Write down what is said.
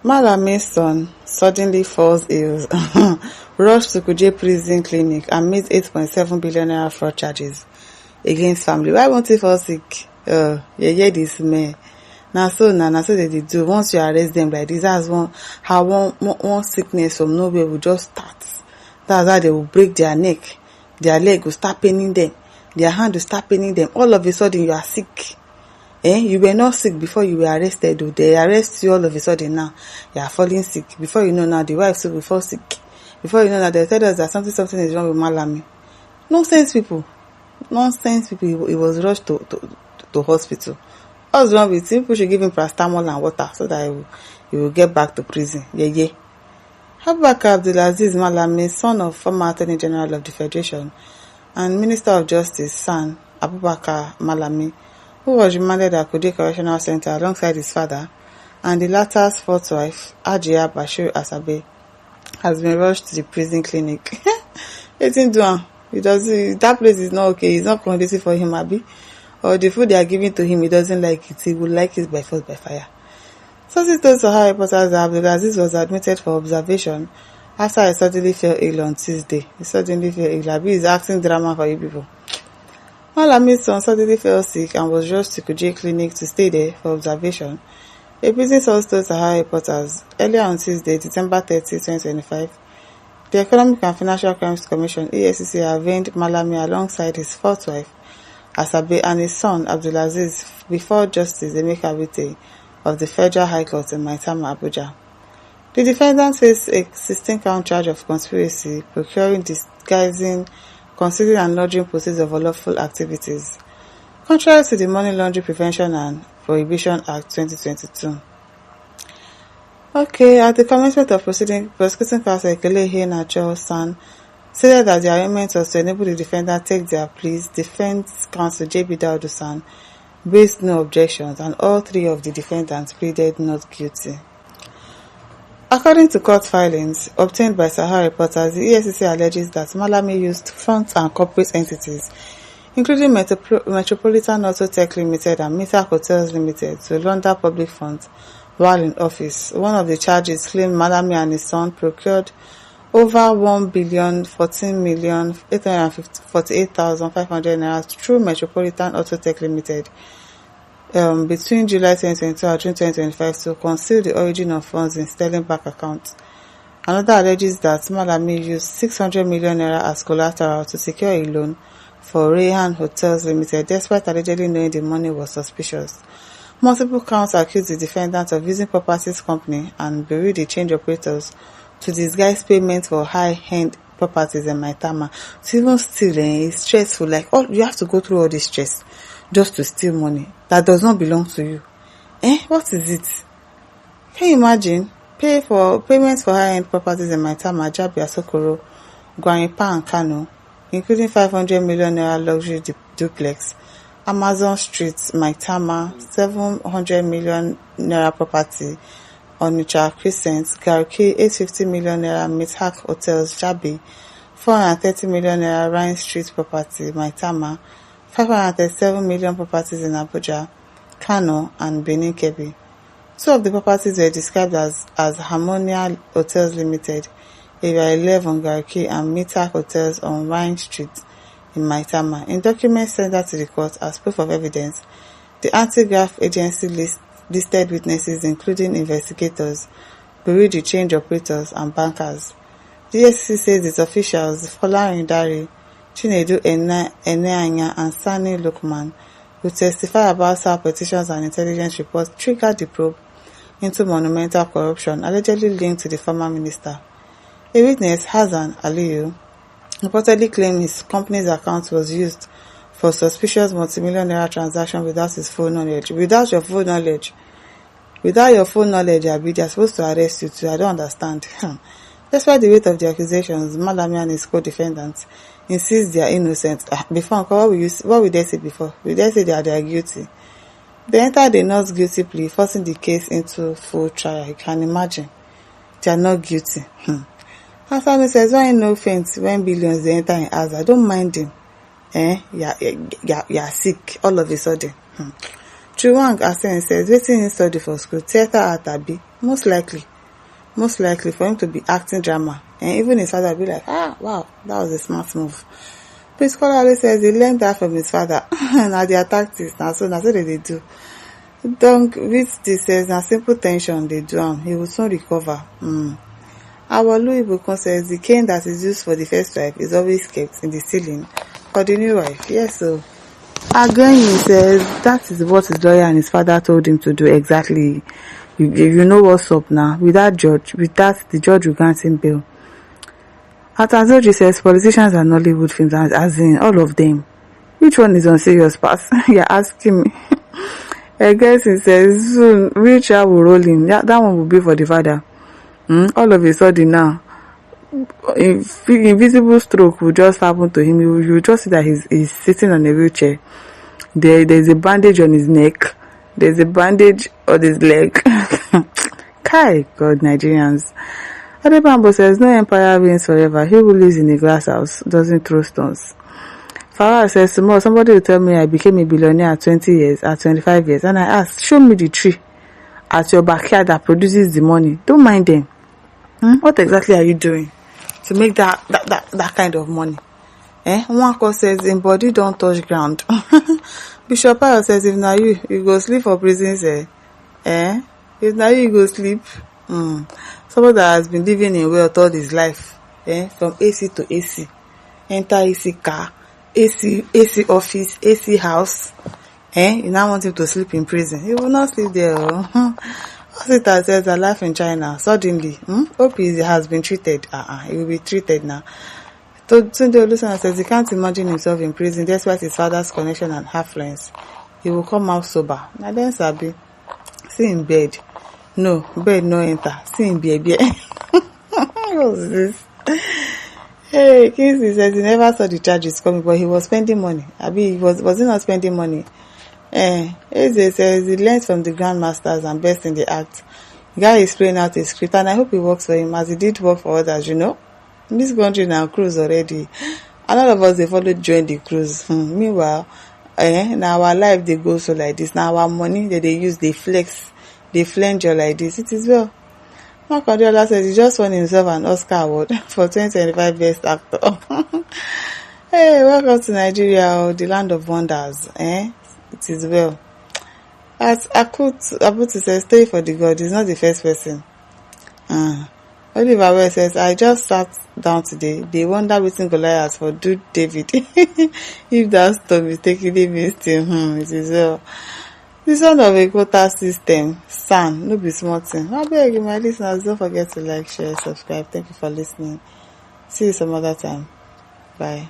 Malami's son suddenly falls ill, rushed to Kuje prison clinic and meets 8.7 billion naira fraud charges against family. Why won't he fall sick? Yeah, this man. Na so they dey do. Once you arrest them like this, that's one sickness from nowhere will just start. That's how they will break their neck. Their leg will start paining them. Their hand will start paining them. All of a sudden, you are sick. You were not sick before you were arrested. Though. They arrest you all of a sudden now. You are falling sick. Before you know now, the wife too will fall sick. Before you know now, they tell us that something is wrong with Malami. Nonsense people. He was rushed to hospital. What's wrong with him? People should give him paracetamol and water so that he will get back to prison. Yeah. Abubakar Malami, son of former Attorney General of the Federation and Minister of Justice, son Abubakar Malami, who was remanded at Kuje Correctional Center alongside his father, and the latter's fourth wife, Ajia Bashir Asabe, has been rushed to the prison clinic. Letting do him. That place is not okay. It's not conducive for him, Abi. Or the food they are giving to him, he doesn't like it. He would like it by force, by fire. Sources told Sahara reporters that Abdulaziz was admitted for observation after he suddenly fell ill on Tuesday. Abi is acting drama for you people. Malami's son suddenly fell sick and was rushed to Kuje Clinic to stay there for observation. A prison source told Sahara reporters earlier on Tuesday, December 30, 2025, the Economic and Financial Crimes Commission (EFCC) arraigned Malami alongside his fourth wife, Asabe, and his son, Abdulaziz, before Justice Emeka Wite of the Federal High Court in Maitama, Abuja. The defendant faced a 16-count charge of conspiracy, procuring, disguising, concealing and laundering proceeds of unlawful activities, contrary to the Money Laundering Prevention and Prohibition Act 2022. At the commencement of proceeding, prosecuting counsel Ekele Iheanacho San stated that the arraignment was to enable the defendant take their pleas. Defense counsel J.B. Daudu San raised no objections, and all three of the defendants pleaded not guilty. According to court filings obtained by Sahara reporters, the EFCC alleges that Malami used funds and corporate entities, including Metropolitan Auto Tech Limited and Mithaq Hotels Limited, to launder public funds while in office. One of the charges claimed Malami and his son procured over 1,014,848,500 naira through Metropolitan Auto Tech Limited between July 2022 and June 2025 to conceal the origin of funds in sterling bank accounts. Another alleges that Malami used 600 million naira as collateral to secure a loan for Rayhan Hotels Limited, despite allegedly knowing the money was suspicious. Multiple counts accused the defendant of using properties company and Bureau de Change operators to disguise payments for high-end properties in Maitama. So even still, it's stressful. You have to go through all this stress just to steal money that does not belong to you. What is it? Can you imagine? Payments for high-end properties in Maitama, Jabia, Sokoro, Guaripa and Kano, including 500 million naira luxury duplex, Amazon Street, Maitama, 700 million naira property, Onitsha Crescent, Garki, 850 million naira Mithaq Hotels, Jabi, 430 million naira Rhine Street property, Maitama, 537 million properties in Abuja, Kano, and Benin Kebbi. Two of the properties were described as Harmonia Hotels Limited, Area 11 Garki, and Mithaq Hotels on Rhine Street in Maitama. In documents sent to the court as proof of evidence, the anti-graft agency listed witnesses including investigators, Bureau de Change operators, and bankers. The SEC says its officials, Folarin Dari, Chinedu Eneanya, and Sani Lukman, will testify about how petitions and intelligence reports triggered the probe into monumental corruption allegedly linked to the former minister. A witness, Hassan Aliyu, reportedly claimed his company's account was used for suspicious multi-million naira transaction without his full knowledge. Without your full knowledge, Abi, they are supposed to arrest you too. I don't understand. Despite the weight of the accusations, Malami and his co-defendants insist they are innocent. Before, what will they say before? Will they say they are guilty? They entered a not guilty plea, forcing the case into full trial. You can imagine. They are not guilty. After says, why no offense when billions they enter in house? I don't mind him. You are sick all of a sudden. Chuwang Asen says, waiting in study for school, theater at Abi, most likely. most likely for him to be acting drama. And even his father will be like, wow, that was a smart move. Prince Kolawole says he learned that from his father. Now their tactics, now so they do. Don't with this says now simple tension they do he will soon recover. Our Louis Bukon says the cane that is used for the first wife is always kept in the ceiling for the new wife. Yes, so again he says that is what his lawyer and his father told him to do exactly. You know what's up now. With that, the judge will grant him bail. Atazoji says politicians are Nollywood films, as in all of them. Which one is on serious path? You're asking me. I guess he says soon wheelchair will roll in. That one will be for the father. All of a sudden now, invisible stroke will just happen to him. You just see that he's sitting on a wheelchair. There's a bandage on his neck. There's a bandage on his leg. Kai, God, Nigerians. Adebambo says, no empire reigns forever. He who lives in a glass house doesn't throw stones. Farah says, tomorrow somebody will tell me I became a billionaire at 20 years, at 25 years. And I asked, show me the tree at your backyard that produces the money. Don't mind them. What exactly are you doing to make that kind of money? One says, in body don't touch ground. Bishop Ayo says, if now you go sleep for prisons, if now you go sleep, somebody that has been living in wealth all his life, from AC to AC, enter AC car, AC office, AC house, you now want him to sleep in prison. He will not sleep there. Hospital says a life in China suddenly. Hope he has been treated. He will be treated now. Tunde Olusana says he can't imagine himself in prison despite his father's connection and affluence. He will come out sober. Now then, Sabi, see in bed. No, bed no enter. See in bed. What's this? Hey, Kingsley says he never saw the charges coming, but he was spending money. Abi, was he not spending money? Eze says he learns from the grandmasters and best in the act. The guy is playing out a script, and I hope it works for him as he did work for others, In this country now, cruise already. A lot of us, they followed join the cruise. Meanwhile, now our life, they go so like this. Now our money that they use, they flex, they flange like this. It is well. Mark Odiola says he just won himself an Oscar award for 2025 Best Actor. Hey, welcome to Nigeria, the land of wonders. It is well. As Abutu says, stay for the God. He's not the first person. Oliver West says, I just sat down today. They wonder waiting Goliath for do David. If that storm is taking him still, it is well. The son of a quota system, son, no be small thing. I beg you, my listeners, don't forget to like, share, subscribe. Thank you for listening. See you some other time. Bye.